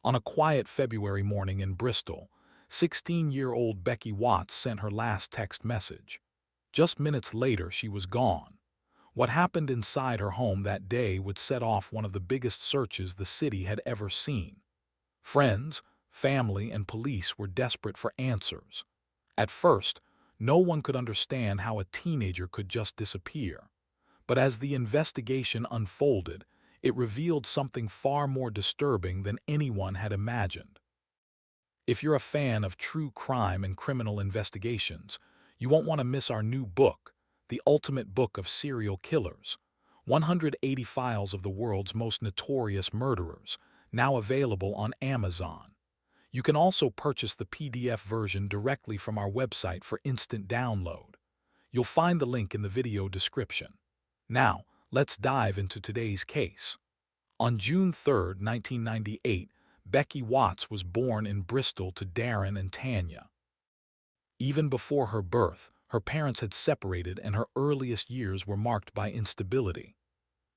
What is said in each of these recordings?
On a quiet February morning in Bristol, 16-year-old Becky Watts sent her last text message. Just minutes later, she was gone. What happened inside her home that day would set off one of the biggest searches the city had ever seen. Friends, family, and police were desperate for answers. At first, no one could understand how a teenager could just disappear. But as the investigation unfolded, it revealed something far more disturbing than anyone had imagined. If you're a fan of true crime and criminal investigations, you won't want to miss our new book, The Ultimate Book of Serial Killers, 180 Files of the World's Most Notorious Murderers, now available on Amazon. You can also purchase the PDF version directly from our website for instant download. You'll find the link in the video description. Now, let's dive into today's case. On June 3, 1998, Becky Watts was born in Bristol to Darren and Tanya. Even before her birth, her parents had separated and her earliest years were marked by instability.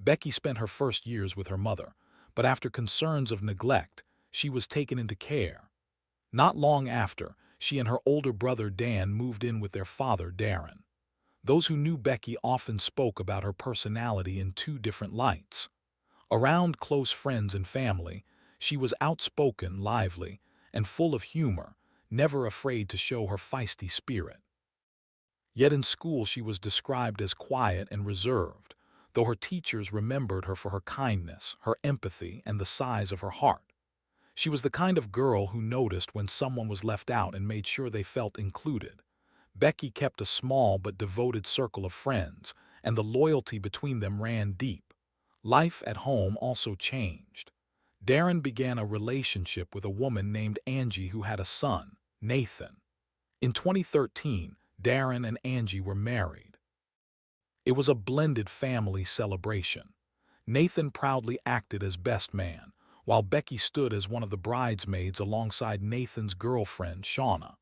Becky spent her first years with her mother, but after concerns of neglect, she was taken into care. Not long after, she and her older brother Dan moved in with their father, Darren. Those who knew Becky often spoke about her personality in two different lights. Around close friends and family, she was outspoken, lively, and full of humor, never afraid to show her feisty spirit. Yet in school she was described as quiet and reserved, though her teachers remembered her for her kindness, her empathy, and the size of her heart. She was the kind of girl who noticed when someone was left out and made sure they felt included. Becky kept a small but devoted circle of friends, and the loyalty between them ran deep. Life at home also changed. Darren began a relationship with a woman named Angie who had a son, Nathan. In 2013, Darren and Angie were married. It was a blended family celebration. Nathan proudly acted as best man, while Becky stood as one of the bridesmaids alongside Nathan's girlfriend, Shauna.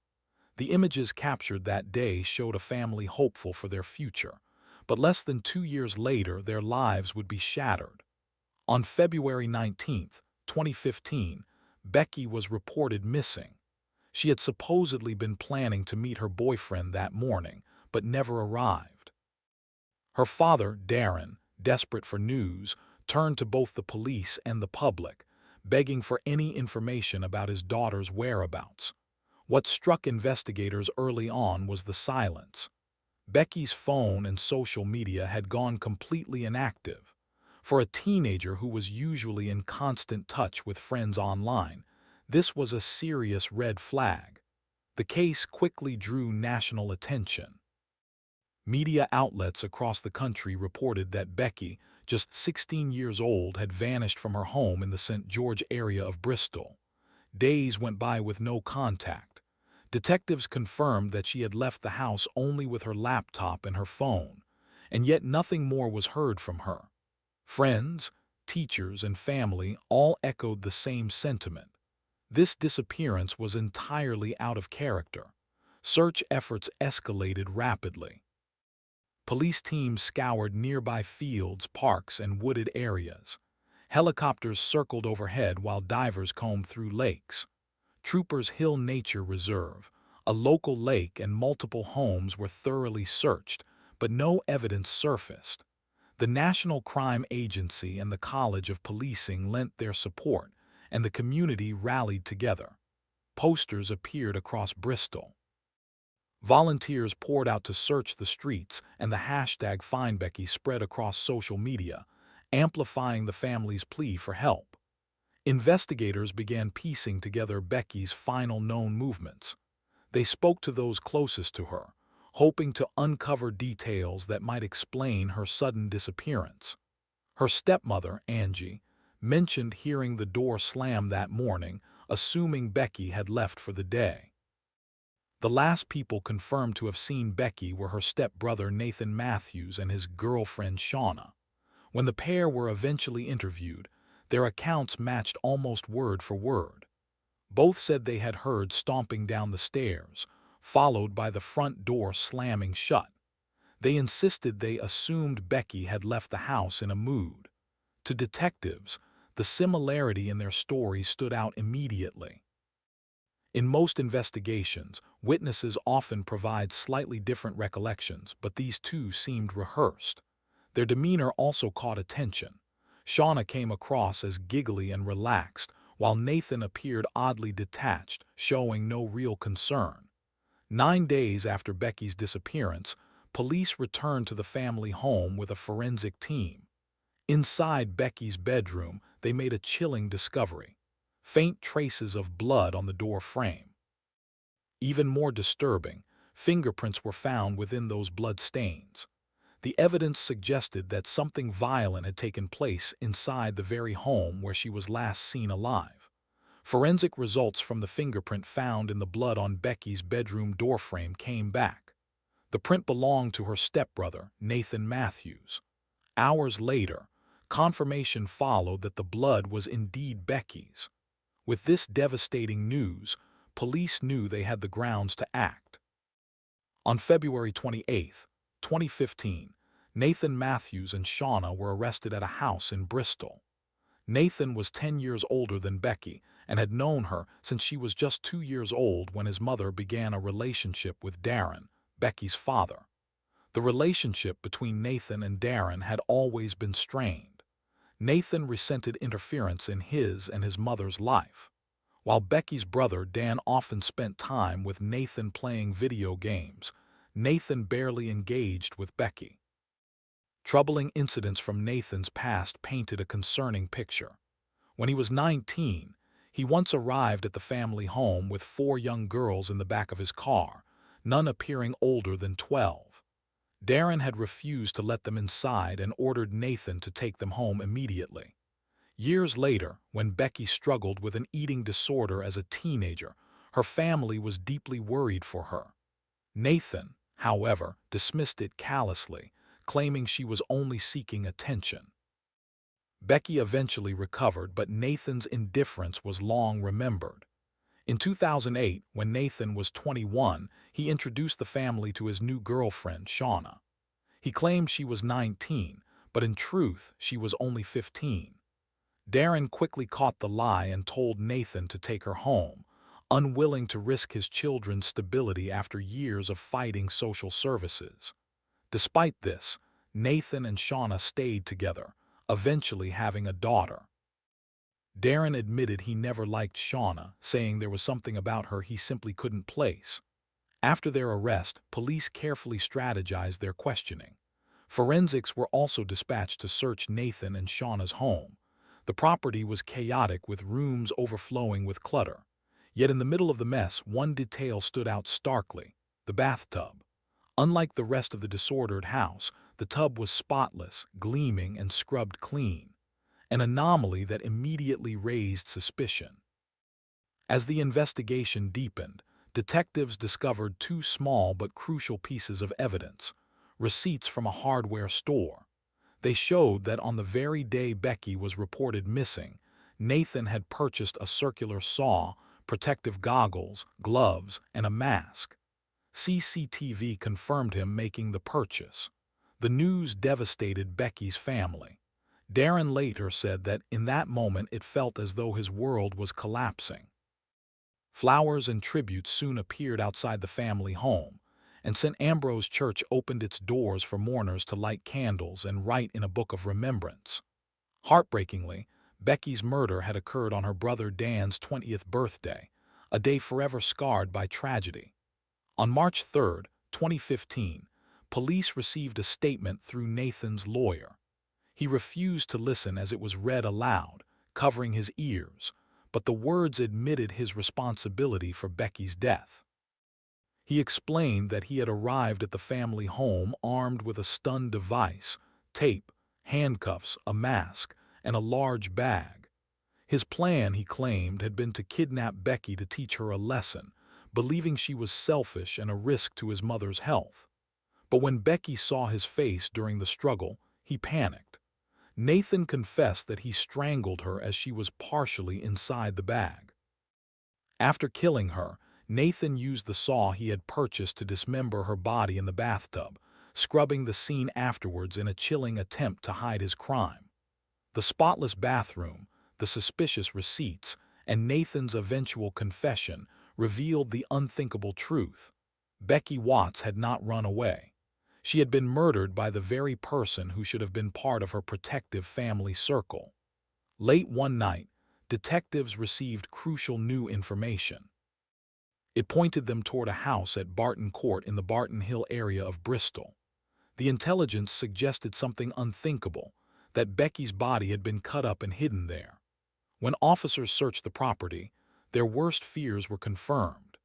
The images captured that day showed a family hopeful for their future, but less than 2 years later their lives would be shattered. On February 19, 2015, Becky was reported missing. She had supposedly been planning to meet her boyfriend that morning, but never arrived. Her father, Darren, desperate for news, turned to both the police and the public, begging for any information about his daughter's whereabouts. What struck investigators early on was the silence. Becky's phone and social media had gone completely inactive. For a teenager who was usually in constant touch with friends online, this was a serious red flag. The case quickly drew national attention. Media outlets across the country reported that Becky, just 16 years old, had vanished from her home in the St. George area of Bristol. Days went by with no contact. Detectives confirmed that she had left the house only with her laptop and her phone, and yet nothing more was heard from her. Friends, teachers, and family all echoed the same sentiment. This disappearance was entirely out of character. Search efforts escalated rapidly. Police teams scoured nearby fields, parks, and wooded areas. Helicopters circled overhead while divers combed through lakes. Troopers' Hill Nature Reserve, a local lake, and multiple homes were thoroughly searched, but no evidence surfaced. The National Crime Agency and the College of Policing lent their support, and the community rallied together. Posters appeared across Bristol. Volunteers poured out to search the streets, and the hashtag #FindBecky spread across social media, amplifying the family's plea for help. Investigators began piecing together Becky's final known movements. They spoke to those closest to her, hoping to uncover details that might explain her sudden disappearance. Her stepmother, Angie, mentioned hearing the door slam that morning, assuming Becky had left for the day. The last people confirmed to have seen Becky were her stepbrother Nathan Matthews and his girlfriend Shauna. When the pair were eventually interviewed, their accounts matched almost word for word. Both said they had heard stomping down the stairs, followed by the front door slamming shut. They insisted they assumed Becky had left the house in a mood. To detectives, The similarity in their stories stood out immediately. In most investigations, witnesses often provide slightly different recollections, but these two seemed rehearsed. Their demeanor also caught attention. Shauna came across as giggly and relaxed, while Nathan appeared oddly detached, showing no real concern. 9 days after Becky's disappearance, police returned to the family home with a forensic team. Inside Becky's bedroom, they made a chilling discovery: faint traces of blood on the door frame. Even more disturbing, fingerprints were found within those blood stains. The evidence suggested that something violent had taken place inside the very home where she was last seen alive. Forensic results from the fingerprint found in the blood on Becky's bedroom doorframe came back. The print belonged to her stepbrother, Nathan Matthews. Hours later, confirmation followed that the blood was indeed Becky's. With this devastating news, police knew they had the grounds to act. On February 28, 2015, Nathan Matthews and Shauna were arrested at a house in Bristol. Nathan was 10 years older than Becky and had known her since she was just 2 years old when his mother began a relationship with Darren, Becky's father. The relationship between Nathan and Darren had always been strained. Nathan resented interference in his and his mother's life. While Becky's brother Dan often spent time with Nathan playing video games, Nathan barely engaged with Becky. Troubling incidents from Nathan's past painted a concerning picture. When he was 19, he once arrived at the family home with 4 young girls in the back of his car, none appearing older than 12. Darren had refused to let them inside and ordered Nathan to take them home immediately. Years later, when Becky struggled with an eating disorder as a teenager, her family was deeply worried for her. Nathan, however, dismissed it callously, claiming she was only seeking attention. Becky eventually recovered, but Nathan's indifference was long remembered. In 2008, when Nathan was 21, he introduced the family to his new girlfriend, Shauna. He claimed she was 19, but in truth, she was only 15. Darren quickly caught the lie and told Nathan to take her home, unwilling to risk his children's stability after years of fighting social services. Despite this, Nathan and Shauna stayed together, eventually having a daughter. Darren admitted he never liked Shauna, saying there was something about her he simply couldn't place. After their arrest, police carefully strategized their questioning. Forensics were also dispatched to search Nathan and Shauna's home. The property was chaotic, with rooms overflowing with clutter. Yet in the middle of the mess, one detail stood out starkly: the bathtub. Unlike the rest of the disordered house, the tub was spotless, gleaming, and scrubbed clean, an anomaly that immediately raised suspicion. As the investigation deepened, detectives discovered 2 small but crucial pieces of evidence: receipts from a hardware store. They showed that on the very day Becky was reported missing, Nathan had purchased a circular saw, protective goggles, gloves, and a mask. CCTV confirmed him making the purchase. The news devastated Becky's family. Darren later said that in that moment it felt as though his world was collapsing. Flowers and tributes soon appeared outside the family home, and St. Ambrose Church opened its doors for mourners to light candles and write in a book of remembrance. Heartbreakingly, Becky's murder had occurred on her brother Dan's 20th birthday, a day forever scarred by tragedy. On March 3, 2015, police received a statement through Nathan's lawyer. He refused to listen as it was read aloud, covering his ears, but the words admitted his responsibility for Becky's death. He explained that he had arrived at the family home armed with a stun device, tape, handcuffs, a mask, and a large bag. His plan, he claimed, had been to kidnap Becky to teach her a lesson, believing she was selfish and a risk to his mother's health. But when Becky saw his face during the struggle, he panicked. Nathan confessed that he strangled her as she was partially inside the bag. After killing her, Nathan used the saw he had purchased to dismember her body in the bathtub, scrubbing the scene afterwards in a chilling attempt to hide his crime. The spotless bathroom, the suspicious receipts, and Nathan's eventual confession revealed the unthinkable truth. Becky Watts had not run away. She had been murdered by the very person who should have been part of her protective family circle. Late one night, detectives received crucial new information. It pointed them toward a house at Barton Court in the Barton Hill area of Bristol. The intelligence suggested something unthinkable, that Becky's body had been cut up and hidden there. When officers searched the property, their worst fears were confirmed.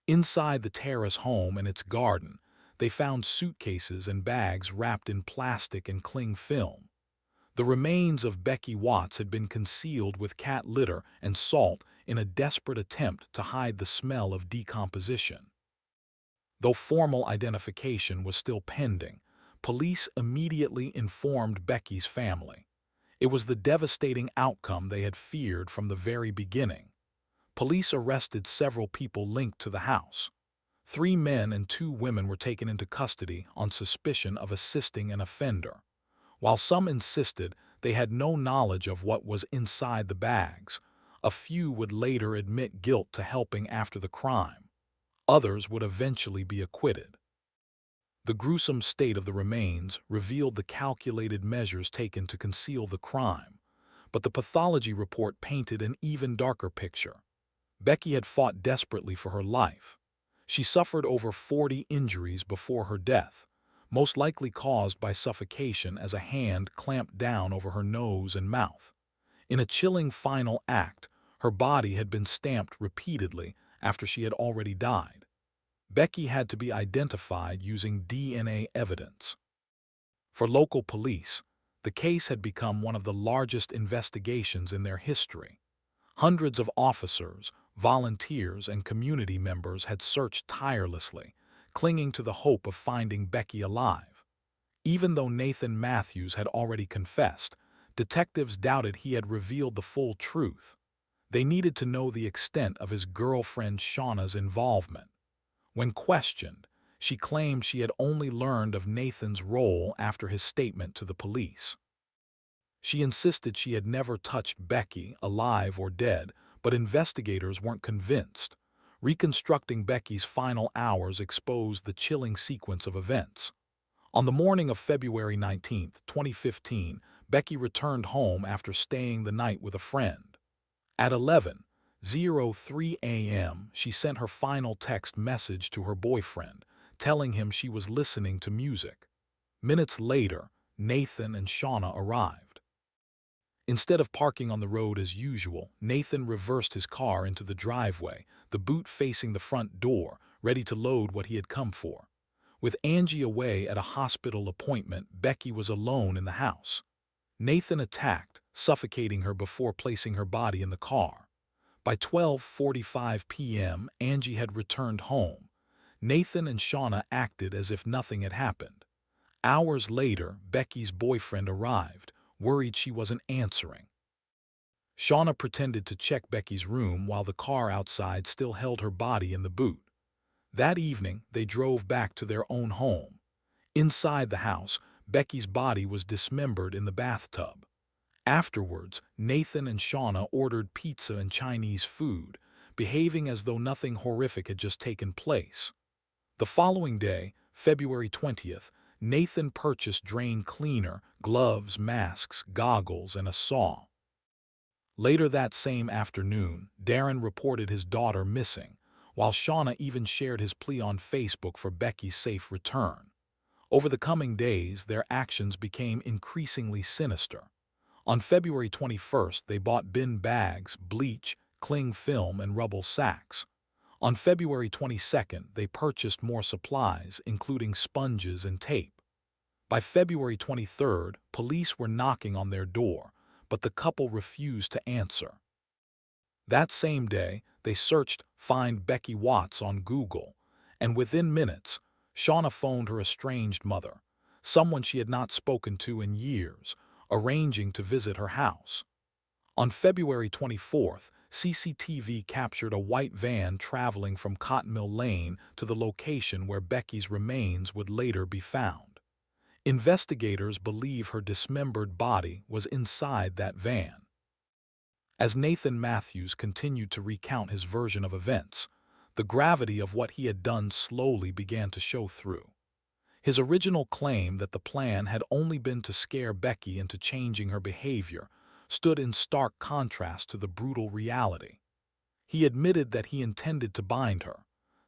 Inside the terrace home and its garden, they found suitcases and bags wrapped in plastic and cling film. The remains of Becky Watts had been concealed with cat litter and salt in a desperate attempt to hide the smell of decomposition. Though formal identification was still pending, police immediately informed Becky's family. It was the devastating outcome they had feared from the very beginning. Police arrested several people linked to the house. 3 men and 2 women were taken into custody on suspicion of assisting an offender. While some insisted they had no knowledge of what was inside the bags, a few would later admit guilt to helping after the crime. Others would eventually be acquitted. The gruesome state of the remains revealed the calculated measures taken to conceal the crime, but the pathology report painted an even darker picture. Becky had fought desperately for her life. She suffered over 40 injuries before her death, most likely caused by suffocation as a hand clamped down over her nose and mouth. In a chilling final act, her body had been stamped repeatedly after she had already died. Becky had to be identified using DNA evidence. For local police, the case had become one of the largest investigations in their history. Hundreds of officers, volunteers, and community members had searched tirelessly, clinging to the hope of finding Becky alive. Even though Nathan Matthews had already confessed, detectives doubted he had revealed the full truth. They needed to know the extent of his girlfriend Shauna's involvement. When questioned, she claimed she had only learned of Nathan's role after his statement to the police. She insisted she had never touched Becky, alive or dead, but investigators weren't convinced. Reconstructing Becky's final hours exposed the chilling sequence of events. On the morning of February 19, 2015, Becky returned home after staying the night with a friend. At 11:03 a.m., she sent her final text message to her boyfriend, telling him she was listening to music. Minutes later, Nathan and Shauna arrived. Instead of parking on the road as usual, Nathan reversed his car into the driveway, the boot facing the front door, ready to load what he had come for. With Angie away at a hospital appointment, Becky was alone in the house. Nathan attacked, suffocating her before placing her body in the car. By 12:45 p.m., Angie had returned home. Nathan and Shauna acted as if nothing had happened. Hours later, Becky's boyfriend arrived, worried she wasn't answering. Shauna pretended to check Becky's room while the car outside still held her body in the boot. That evening, they drove back to their own home. Inside the house, Becky's body was dismembered in the bathtub. Afterwards, Nathan and Shauna ordered pizza and Chinese food, behaving as though nothing horrific had just taken place. The following day, February 20th, Nathan purchased drain cleaner, gloves, masks, goggles, and a saw. Later that same afternoon, Darren reported his daughter missing, while Shauna even shared his plea on Facebook for Becky's safe return. Over the coming days, their actions became increasingly sinister. On February 21st, they bought bin bags, bleach, cling film, and rubble sacks. On February 22nd, they purchased more supplies, including sponges and tape. By February 23rd, police were knocking on their door, but the couple refused to answer. That same day, they searched "Find Becky Watts" on Google, and within minutes, Shauna phoned her estranged mother, someone she had not spoken to in years, arranging to visit her house. On February 24th, CCTV captured a white van traveling from Cotton Mill Lane to the location where Becky's remains would later be found. Investigators believe her dismembered body was inside that van. As Nathan Matthews continued to recount his version of events, the gravity of what he had done slowly began to show through. His original claim that the plan had only been to scare Becky into changing her behavior stood in stark contrast to the brutal reality. He admitted that he intended to bind her,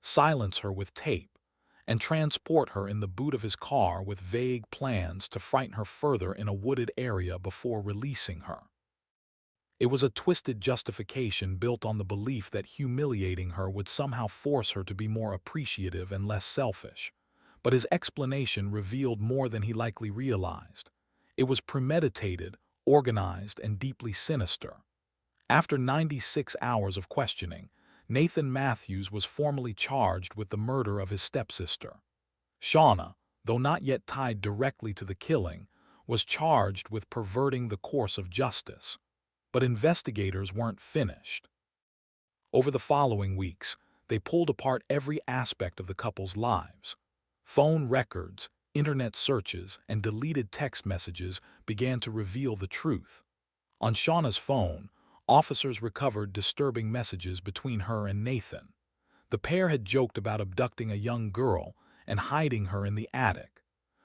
silence her with tape, and transport her in the boot of his car with vague plans to frighten her further in a wooded area before releasing her. It was a twisted justification built on the belief that humiliating her would somehow force her to be more appreciative and less selfish. But his explanation revealed more than he likely realized. It was premeditated, organized, and deeply sinister. After 96 hours of questioning, Nathan Matthews was formally charged with the murder of his stepsister. Shauna, though not yet tied directly to the killing, was charged with perverting the course of justice. But investigators weren't finished. Over the following weeks, they pulled apart every aspect of the couple's lives. Phone records, internet searches, and deleted text messages began to reveal the truth. On Shauna's phone, officers recovered disturbing messages between her and Nathan. The pair had joked about abducting a young girl and hiding her in the attic.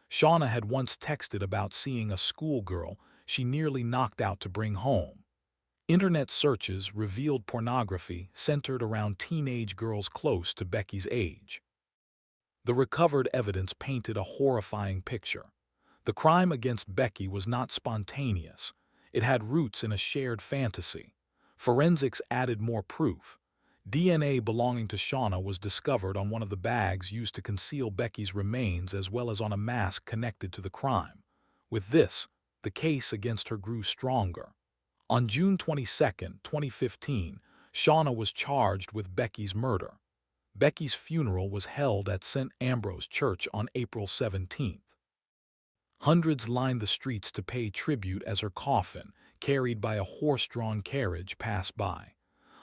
Shauna had once texted about seeing a schoolgirl she nearly knocked out to bring home. Internet searches revealed pornography centered around teenage girls close to Becky's age. The recovered evidence painted a horrifying picture. The crime against Becky was not spontaneous. It had roots in a shared fantasy. Forensics added more proof. DNA belonging to Shauna was discovered on one of the bags used to conceal Becky's remains as well as on a mask connected to the crime. With this, the case against her grew stronger. On June 22, 2015, Shauna was charged with Becky's murder. Becky's funeral was held at St. Ambrose Church on April 17th. Hundreds lined the streets to pay tribute as her coffin, carried by a horse-drawn carriage, passed by.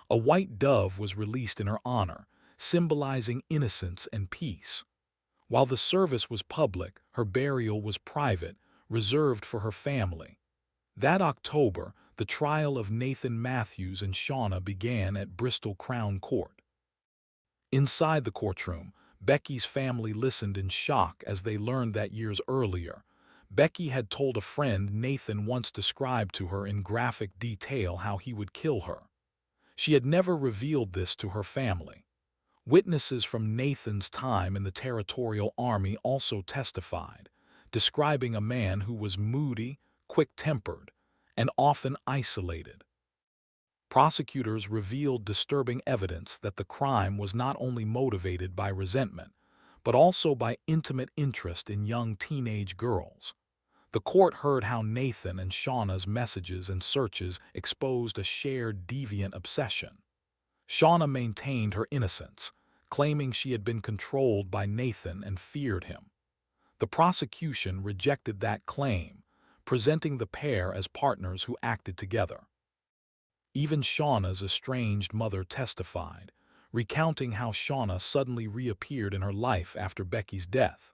A white dove was released in her honor, symbolizing innocence and peace. While the service was public, her burial was private, reserved for her family. That October, the trial of Nathan Matthews and Shauna began at Bristol Crown Court. Inside the courtroom, Becky's family listened in shock as they learned that years earlier, Becky had told a friend Nathan once described to her in graphic detail how he would kill her. She had never revealed this to her family. Witnesses from Nathan's time in the Territorial Army also testified, describing a man who was moody, quick-tempered, and often isolated. Prosecutors revealed disturbing evidence that the crime was not only motivated by resentment, but also by intimate interest in young teenage girls. The court heard how Nathan and Shauna's messages and searches exposed a shared deviant obsession. Shauna maintained her innocence, claiming she had been controlled by Nathan and feared him. The prosecution rejected that claim, presenting the pair as partners who acted together. Even Shauna's estranged mother testified, recounting how Shauna suddenly reappeared in her life after Becky's death,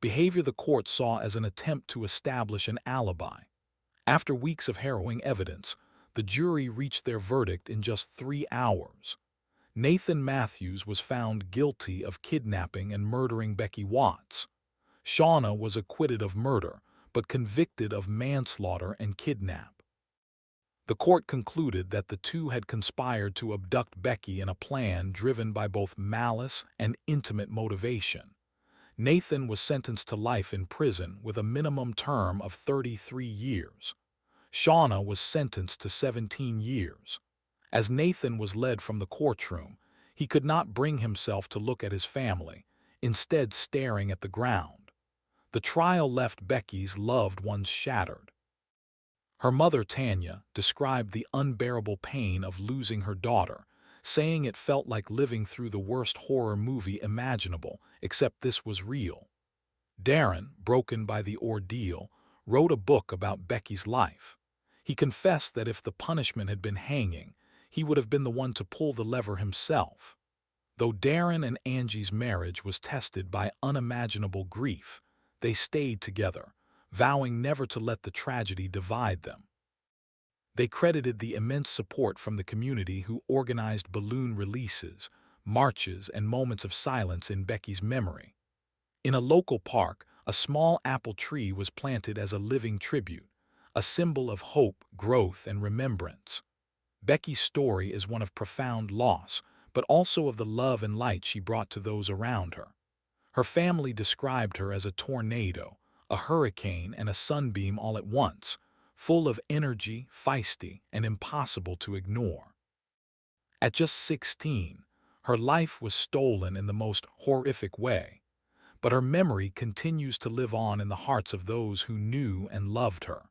behavior the court saw as an attempt to establish an alibi. After weeks of harrowing evidence, the jury reached their verdict in just 3 hours. Nathan Matthews was found guilty of kidnapping and murdering Becky Watts. Shauna was acquitted of murder, but convicted of manslaughter and kidnap. The court concluded that the two had conspired to abduct Becky in a plan driven by both malice and intimate motivation. Nathan was sentenced to life in prison with a minimum term of 33 years. Shauna was sentenced to 17 years. As Nathan was led from the courtroom, he could not bring himself to look at his family, instead staring at the ground. The trial left Becky's loved ones shattered. Her mother, Tanya, described the unbearable pain of losing her daughter, saying it felt like living through the worst horror movie imaginable, except this was real. Darren, broken by the ordeal, wrote a book about Becky's life. He confessed that if the punishment had been hanging, he would have been the one to pull the lever himself. Though Darren and Angie's marriage was tested by unimaginable grief, they stayed together, vowing never to let the tragedy divide them. They credited the immense support from the community who organized balloon releases, marches, and moments of silence in Becky's memory. In a local park, a small apple tree was planted as a living tribute, a symbol of hope, growth, and remembrance. Becky's story is one of profound loss, but also of the love and light she brought to those around her. Her family described her as a tornado, a hurricane, and a sunbeam all at once, full of energy, feisty, and impossible to ignore. At just 16, her life was stolen in the most horrific way, but her memory continues to live on in the hearts of those who knew and loved her.